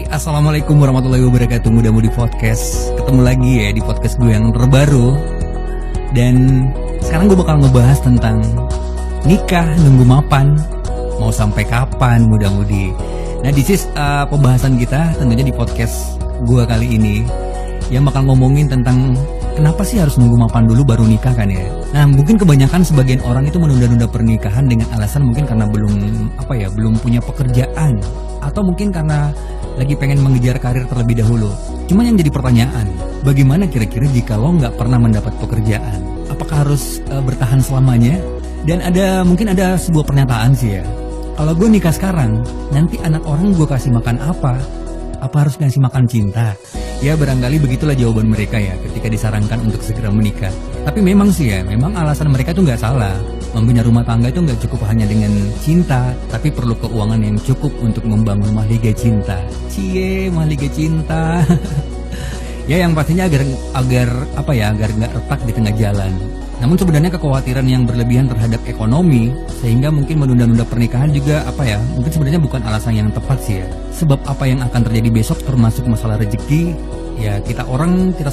Assalamualaikum warahmatullahi wabarakatuh. Mudah-mudahan di podcast ketemu lagi ya di podcast gue yang terbaru. Dan sekarang gue bakal ngebahas tentang nikah, nunggu mapan, mau sampai kapan mudah-mudi. Nah, this is pembahasan kita tentunya di podcast gue kali ini yang bakal ngomongin tentang kenapa sih harus nunggu mapan dulu baru nikah kan ya. Nah, mungkin kebanyakan sebagian orang itu menunda-nunda pernikahan dengan alasan mungkin karena belum punya pekerjaan, atau mungkin karena lagi pengen mengejar karir terlebih dahulu. Cuman yang jadi pertanyaan, bagaimana kira-kira jika lo nggak pernah mendapat pekerjaan? Apakah harus bertahan selamanya? Dan mungkin ada sebuah pernyataan sih ya, kalau gue nikah sekarang, nanti anak orang gue kasih makan apa? Apa harus ngasih makan cinta? Ya barangkali begitulah jawaban mereka ya ketika disarankan untuk segera menikah. Tapi memang sih ya, memang alasan mereka itu nggak salah. Membina rumah tangga itu nggak cukup hanya dengan cinta, tapi perlu keuangan yang cukup untuk membangun mahligai cinta. Mahligai cinta. Ya yang pastinya agar nggak retak di tengah jalan. Namun sebenarnya kekhawatiran yang berlebihan terhadap ekonomi sehingga mungkin menunda-nunda pernikahan juga mungkin sebenarnya bukan alasan yang tepat sih ya. Sebab apa yang akan terjadi besok termasuk masalah rezeki, ya kita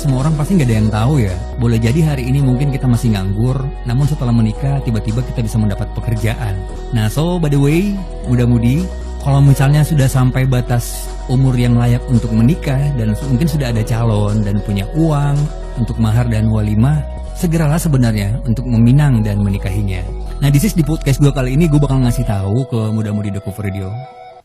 semua orang pasti nggak ada yang tahu ya. Boleh jadi hari ini mungkin kita masih nganggur, namun setelah menikah tiba-tiba kita bisa mendapat pekerjaan. Nah, so by the way, muda-mudi, kalau misalnya sudah sampai batas umur yang layak untuk menikah dan mungkin sudah ada calon dan punya uang untuk mahar dan walimah, segeralah sebenarnya untuk meminang dan menikahinya. Nah, di podcast gue kali ini gue bakal ngasih tahu ke muda-mudi The Cover Radio.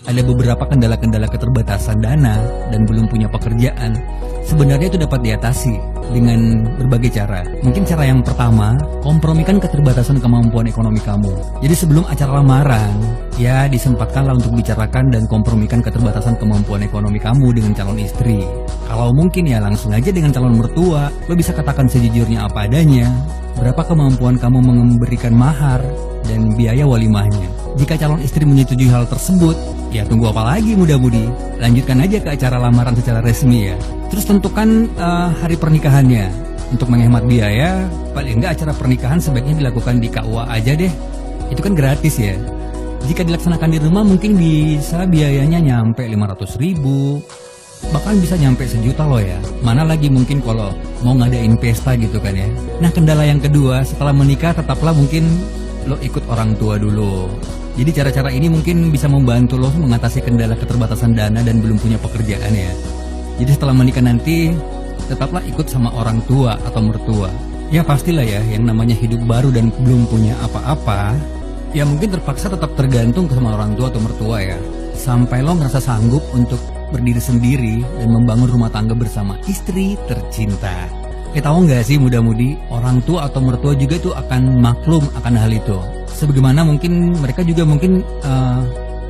Ada beberapa kendala-kendala keterbatasan dana dan belum punya pekerjaan. Sebenarnya itu dapat diatasi dengan berbagai cara. Mungkin cara yang pertama, kompromikan keterbatasan kemampuan ekonomi kamu. Jadi sebelum acara lamaran, ya disempatkanlah untuk bicarakan dan kompromikan keterbatasan kemampuan ekonomi kamu dengan calon istri. Kalau mungkin ya langsung aja dengan calon mertua, lo bisa katakan sejujurnya apa adanya. Berapa kemampuan kamu memberikan mahar dan biaya walimahnya. Jika calon istri menyetujui hal tersebut, ya tunggu apa lagi muda-mudi, lanjutkan aja ke acara lamaran secara resmi ya. Terus tentukan hari pernikahannya. Untuk menghemat biaya, paling enggak acara pernikahan sebaiknya dilakukan di KUA aja deh. Itu kan gratis ya. Jika dilaksanakan di rumah mungkin bisa biayanya nyampe 500.000, bahkan bisa nyampe 1 juta loh ya. Mana lagi mungkin kalau mau ngadain pesta gitu kan ya. Nah, kendala yang kedua, setelah menikah tetaplah mungkin lo ikut orang tua dulu. Jadi cara-cara ini mungkin bisa membantu lo mengatasi kendala keterbatasan dana dan belum punya pekerjaan ya. Jadi setelah menikah nanti tetaplah ikut sama orang tua atau mertua. Ya pastilah ya, yang namanya hidup baru dan belum punya apa-apa, ya mungkin terpaksa tetap tergantung sama orang tua atau mertua ya. Sampai lo ngerasa sanggup untuk berdiri sendiri dan membangun rumah tangga bersama istri tercinta. Tahu nggak sih muda-mudi, orang tua atau mertua juga itu akan maklum akan hal itu. Sebagaimana mungkin mereka juga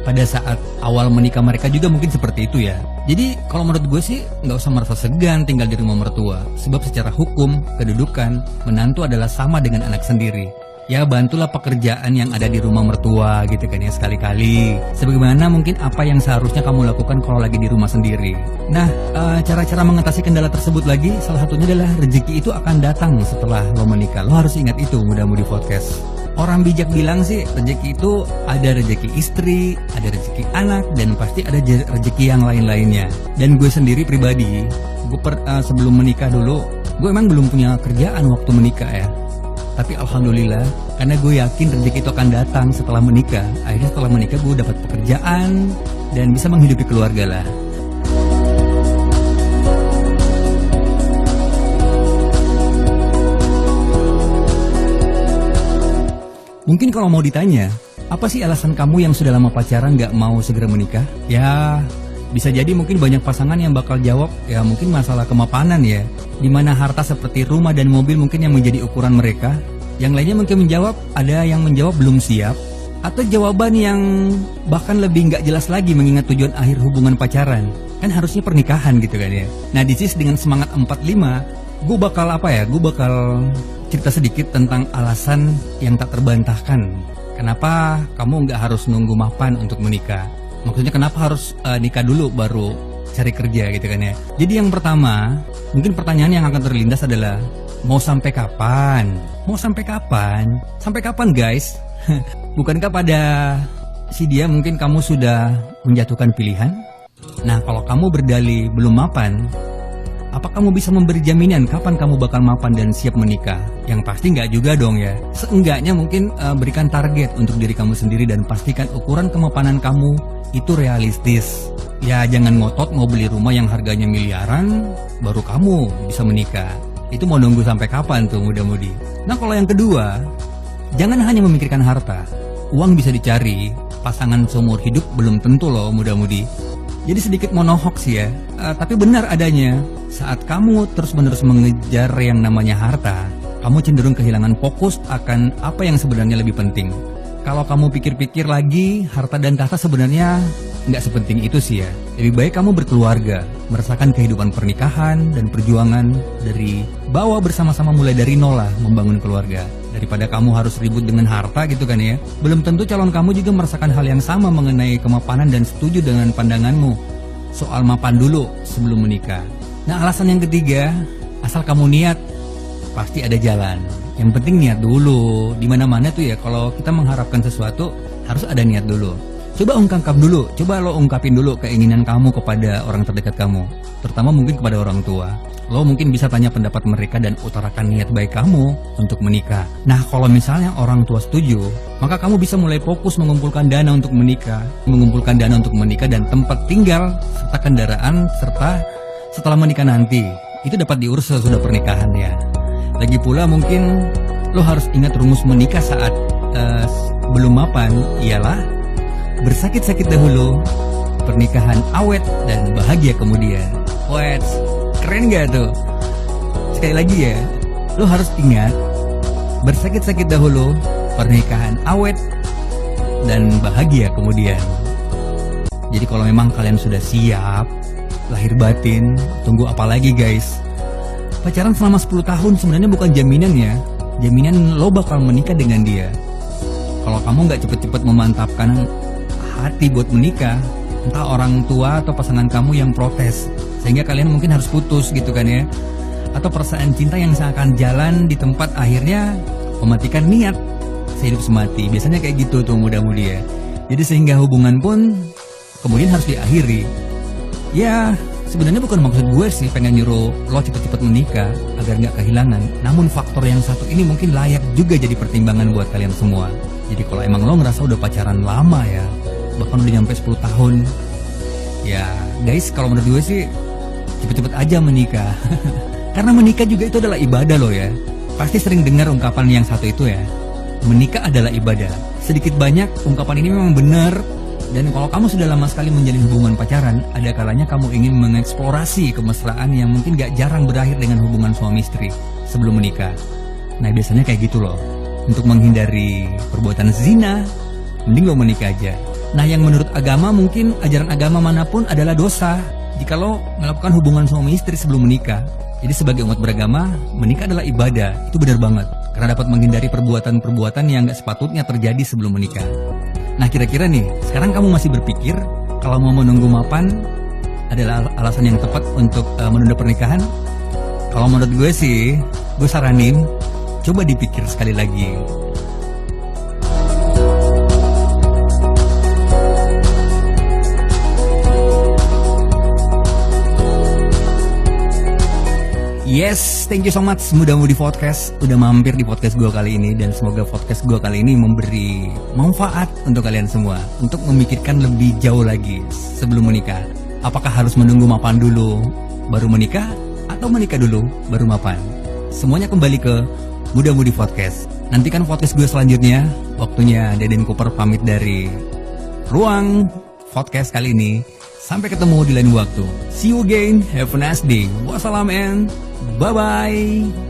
pada saat awal menikah mereka juga mungkin seperti itu ya. Jadi kalau menurut gue sih nggak usah merasa segan tinggal di rumah mertua. Sebab secara hukum, kedudukan, menantu adalah sama dengan anak sendiri. Ya bantulah pekerjaan yang ada di rumah mertua gitu kan ya sekali-kali. Sebagaimana mungkin apa yang seharusnya kamu lakukan kalau lagi di rumah sendiri. Nah, cara-cara mengatasi kendala tersebut lagi, salah satunya adalah rezeki itu akan datang setelah lo menikah. Lo harus ingat itu muda-mudi podcast. Orang bijak bilang sih rezeki itu ada rezeki istri, ada rezeki anak, dan pasti ada rezeki yang lain-lainnya. Dan gue sendiri pribadi, sebelum menikah dulu, gue emang belum punya kerjaan waktu menikah ya. Tapi alhamdulillah, karena gue yakin rezeki itu akan datang setelah menikah. Akhirnya setelah menikah gue dapat pekerjaan dan bisa menghidupi keluarga lah. Mungkin kalau mau ditanya, apa sih alasan kamu yang sudah lama pacaran gak mau segera menikah? Ya, bisa jadi mungkin banyak pasangan yang bakal jawab, ya mungkin masalah kemapanan ya. Dimana harta seperti rumah dan mobil mungkin yang menjadi ukuran mereka. Yang lainnya mungkin ada yang menjawab belum siap. Atau jawaban yang bahkan lebih gak jelas lagi mengingat tujuan akhir hubungan pacaran. Kan harusnya pernikahan gitu kan ya. Nah, dengan semangat 45, gue bakal cerita sedikit tentang alasan yang tak terbantahkan. Kenapa kamu nggak harus nunggu mapan untuk menikah? Maksudnya kenapa harus nikah dulu baru cari kerja gitu kan ya? Jadi yang pertama, mungkin pertanyaan yang akan terlintas adalah mau sampai kapan? Mau sampai kapan? Sampai kapan guys? Bukankah pada si dia mungkin kamu sudah menjatuhkan pilihan? Nah, kalau kamu berdalih belum mapan, apa kamu bisa memberi jaminan kapan kamu bakal mapan dan siap menikah? Yang pasti nggak juga dong ya. Seenggaknya mungkin berikan target untuk diri kamu sendiri dan pastikan ukuran kemapanan kamu itu realistis. Ya jangan ngotot mau beli rumah yang harganya miliaran baru kamu bisa menikah. Itu mau nunggu sampai kapan tuh muda-mudi? Nah kalau yang kedua, jangan hanya memikirkan harta. Uang bisa dicari, pasangan seumur hidup belum tentu loh muda-mudi. Jadi sedikit monohok sih ya, tapi benar adanya. Saat kamu terus-menerus mengejar yang namanya harta, kamu cenderung kehilangan fokus akan apa yang sebenarnya lebih penting. Kalau kamu pikir-pikir lagi, harta dan tahta sebenarnya nggak sepenting itu sih ya. Lebih baik kamu berkeluarga, merasakan kehidupan pernikahan dan perjuangan dari bawah bersama-sama mulai dari nol lah membangun keluarga. Daripada kamu harus ribut dengan harta gitu kan ya. Belum tentu calon kamu juga merasakan hal yang sama mengenai kemapanan dan setuju dengan pandanganmu soal mapan dulu sebelum menikah. Nah alasan yang ketiga, asal kamu niat pasti ada jalan. Yang penting niat dulu. Dimana-mana tuh ya kalau kita mengharapkan sesuatu harus ada niat dulu. Coba ungkapkan dulu, coba lo ungkapin dulu keinginan kamu kepada orang terdekat kamu, terutama mungkin kepada orang tua. Lo mungkin bisa tanya pendapat mereka dan utarakan niat baik kamu untuk menikah. Nah kalau misalnya orang tua setuju, maka kamu bisa mulai fokus mengumpulkan dana untuk menikah, dan tempat tinggal serta kendaraan, serta setelah menikah nanti itu dapat diurus sesudah pernikahan ya. Lagi pula mungkin lo harus ingat rumus menikah saat belum mapan ialah bersakit-sakit dahulu, pernikahan awet dan bahagia kemudian. Wait, keren gak tuh? Sekali lagi ya, lo harus ingat bersakit-sakit dahulu, pernikahan awet dan bahagia kemudian. Jadi kalau memang kalian sudah siap, lahir batin, tunggu apa lagi guys? Pacaran selama 10 tahun sebenarnya bukan jaminan ya. Jaminan lo bakal menikah dengan dia. Kalau kamu gak cepet-cepet memantapkan hati buat menikah, entah orang tua atau pasangan kamu yang protes sehingga kalian mungkin harus putus gitu kan ya, atau perasaan cinta yang seakan jalan di tempat akhirnya mematikan niat sehidup semati. Biasanya kayak gitu tuh muda-mudi ya. Jadi sehingga hubungan pun kemudian harus diakhiri. Ya sebenarnya bukan maksud gue sih pengen nyuruh lo cepet-cepet menikah agar gak kehilangan, namun faktor yang satu ini mungkin layak juga jadi pertimbangan buat kalian semua. Jadi kalau emang lo ngerasa udah pacaran lama ya, bahkan udah nyampe 10 tahun, ya guys kalau menurut gue sih cepet-cepet aja menikah. Karena menikah juga itu adalah ibadah loh ya. Pasti sering dengar ungkapan yang satu itu ya, menikah adalah ibadah. Sedikit banyak ungkapan ini memang benar. Dan kalau kamu sudah lama sekali menjalin hubungan pacaran, ada kalanya kamu ingin mengeksplorasi kemesraan yang mungkin gak jarang berakhir dengan hubungan suami istri sebelum menikah. Nah biasanya kayak gitu loh. Untuk menghindari perbuatan zina, mending lo menikah aja. Nah yang menurut agama mungkin ajaran agama manapun adalah dosa jika lo melakukan hubungan suami istri sebelum menikah. Jadi sebagai umat beragama, menikah adalah ibadah. Itu benar banget, karena dapat menghindari perbuatan-perbuatan yang gak sepatutnya terjadi sebelum menikah. Nah kira-kira nih, sekarang kamu masih berpikir kalau mau menunggu mapan adalah alasan yang tepat untuk menunda pernikahan? Kalau menurut gue sih, gue saranin coba dipikir sekali lagi. Yes, thank you so much Muda-Mudi Podcast udah mampir di podcast gue kali ini. Dan semoga podcast gue kali ini memberi manfaat untuk kalian semua, untuk memikirkan lebih jauh lagi sebelum menikah. Apakah harus menunggu mapan dulu baru menikah, atau menikah dulu baru mapan? Semuanya kembali ke Muda-Mudi Podcast. Nantikan podcast gue selanjutnya. Waktunya Deden Cooper pamit dari ruang podcast kali ini. Sampai ketemu di lain waktu. See you again. Have a nice day. Wassalam and bye-bye.